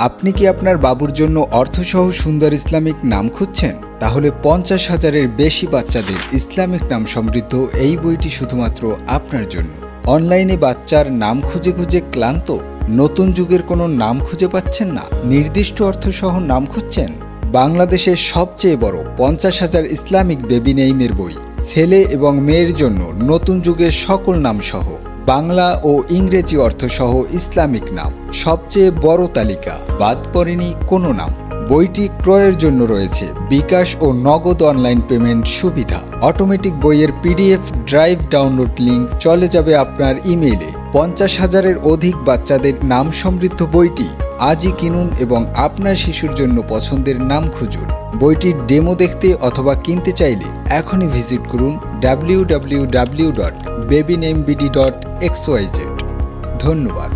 আপনি কি আপনার বাবুর জন্য অর্থসহ সুন্দর ইসলামিক নাম খুঁজছেন? তাহলে 50,000-এর বেশি বাচ্চাদের ইসলামিক নাম সমৃদ্ধ এই বইটি শুধুমাত্র আপনার জন্য। অনলাইনে বাচ্চার নাম খুঁজে খুঁজে ক্লান্ত? নতুন যুগের কোনো নাম খুঁজে পাচ্ছেন না? নির্দিষ্ট অর্থসহ নাম খুঁজছেন? বাংলাদেশের সবচেয়ে বড় 50,000 ইসলামিক বেবি নেইমের বই, ছেলে এবং মেয়ের জন্য নতুন যুগের সকল নাম সহ বাংলা ও ইংরেজি অর্থসহ ইসলামিক নাম, সবচেয়ে বড় তালিকা, বাদ পড়েনি কোনো নাম। বইটি ক্রয়ের জন্য রয়েছে বিকাশ ও নগদ অনলাইন পেমেন্ট সুবিধা। অটোমেটিক বইয়ের পিডিএফ ড্রাইভ ডাউনলোড লিংক চলে যাবে আপনার ইমেইলে। 50,000-এর অধিক বাচ্চাদের নাম সমৃদ্ধ বইটি আজই কিনুন এবং আপনার শিশুর জন্য পছন্দের নাম খুঁজুন। বইটির ডেমো দেখতে অথবা কিনতে চাইলে এখনই ভিজিট করুন www.babynamebd.xyz। ধন্যবাদ।